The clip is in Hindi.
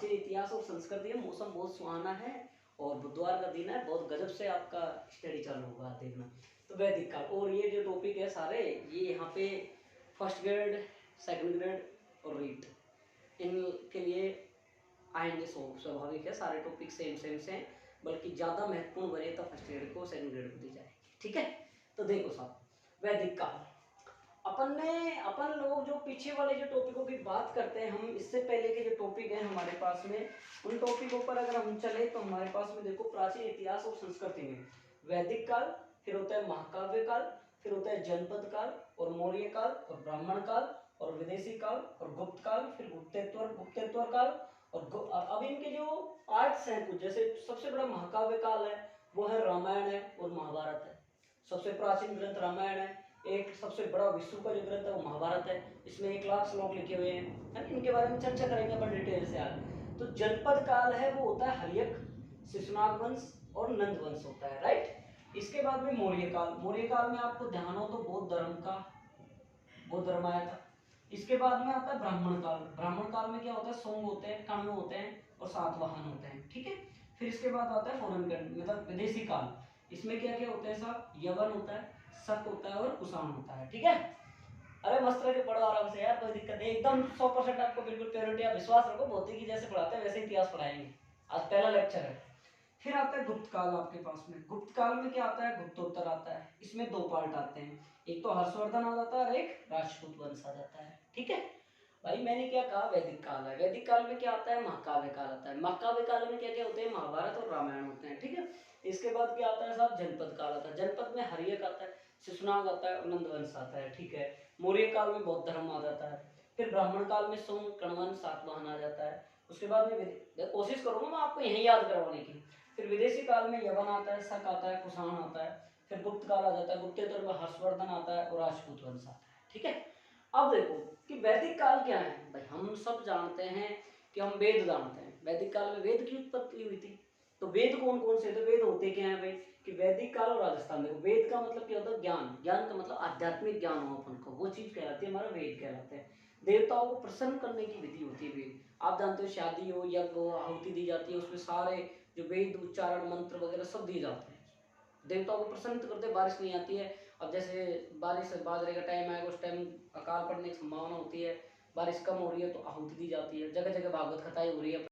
प्राचीन इतिहास और संस्कृति है। मौसम बहुत सुहाना है और बुधवार का दिन है, बहुत गजब से आपका स्टडी चालू होगा देखना। तो वैदिक काल, और ये जो टॉपिक है सारे ये यहाँ पे फर्स्ट ग्रेड, सेकंड ग्रेड और रीट इनके लिए आएंगे। स्वाभाविक है, सारे टॉपिक सेम सेम से हैं, बल्कि ज़्यादा महत्वपूर्ण वरीयता फर्स्ट ग्रेड को, सेकंड ग्रेड को दी जाएगी। ठीक है, तो देखो साहब, वैदिक काल अपन लोग जो पीछे वाले जो टॉपिकों की बात करते हैं, हम इससे पहले के जो टॉपिक हैं हमारे पास में, उन टॉपिकों पर अगर हम चले तो हमारे पास में देखो प्राचीन इतिहास और संस्कृति में वैदिक काल, फिर होता है महाकाव्य काल, फिर होता है जनपद काल और मौर्य काल और ब्राह्मण काल और विदेशी काल और गुप्त काल, फिर गुप्तेत्तर काल और अब इनके जो पार्ट्स हैं कुछ, जैसे सबसे बड़ा महाकाव्य काल है वो है रामायण है और महाभारत है। सबसे प्राचीन ग्रंथ रामायण है, एक सबसे बड़ा विश्व का जो ग्रंथ है वो महाभारत है। इसमें 1,00,000 श्लोक लिखे हुए हैं, इनके बारे में चर्चा करेंगे अपन डिटेल से आज। तो जनपद काल है वो होता है हर्यक, शिशुनाग वंश और नंद वंश होता है, राइट। इसके बाद में मौर्य काल, मौर्य काल में आपको ध्यान हो तो बौद्ध धर्म आया था। इसके बाद में आता है ब्राह्मण काल, ब्राह्मण काल में क्या होता है, सोंग होते हैं, कण्व होते हैं और सातवाहन होते हैं। ठीक है, फिर इसके बाद आता है फॉरेन कंट्री मतलब विदेशी काल, इसमें क्या क्या होता है साहब, यवन होता है, शक होता है और कुषाण होता है। ठीक है, अरे मस्त रह के पढ़ो आराम से यार, कोई दिक्कत नहीं, एकदम 100% आपको बिल्कुल प्योरिटी, आप विश्वास रखो, भौतिकी जैसे पढ़ाते हैं वैसे इतिहास पढ़ाएंगे। आज पहला लेक्चर है। फिर आता है गुप्त काल आपके पास में, गुप्त काल में क्या आता है, गुप्तोत्तर आता है। इसमें 2 पार्ट आते हैं, एक तो हर्षवर्धन आ जाता है और एक राजपूत वंश आ जाता है। ठीक है भाई, मैंने क्या कहा, वैदिक काल है। वैदिक काल में क्या आता है, महाकाव्य काल आता है। महाकाव्य काल में क्या क्या होते हैं, महाभारत और रामायण होते हैं। ठीक है, इसके बाद क्या आता है साहब, जनपद काल आता है। जनपद में हर्यक आता है, शिशुनाग आता है और नंद वंश आता है। ठीक है, मौर्य काल में बौद्ध धर्म आ जाता है। फिर ब्राह्मण काल में सोम, कणवन, सातवाहन आ जाता है। उसके बाद में कोशिश करूंगा मैं आपको यही याद करवाने की। फिर विदेशी काल में यवन आता है, शक आता है, कुषाण आता है। फिर गुप्त काल आ जाता है, गुप्तेतर में हर्षवर्धन आता है और राजपूत वंश आता है। ठीक है, अब देखो कि वैदिक काल क्या है भाई, हम सब जानते हैं कि हम वेद जानते हैं। वैदिक काल में वेद की उत्पत्ति हुई थी। तो वेद कौन कौन से थे, वेद होते क्या हैं भाई, कि वैदिक काल और राजस्थान में वेद का मतलब क्या होता है, ज्ञान, ज्ञान का मतलब आध्यात्मिक ज्ञान हो अपन को, वो चीज कहलाती है हमारा वेद कहलाते हैं। देवताओं को प्रसन्न करने की विधि होती है वेद। आप जानते हो शादी हो, यज्ञ हो, आहुति दी जाती है, उसमें सारे जो वेद उच्चारण मंत्र वगैरह सब दिए जाते हैं, देवताओं को प्रसन्न करते। बारिश नहीं आती है, अब जैसे बारिश बाजरे का टाइम आएगा, उस टाइम अकाल पड़ने की संभावना होती है, बारिश कम हो रही है तो आहुति दी जाती है। जगह जगह भागवत कथाएं हो रही है।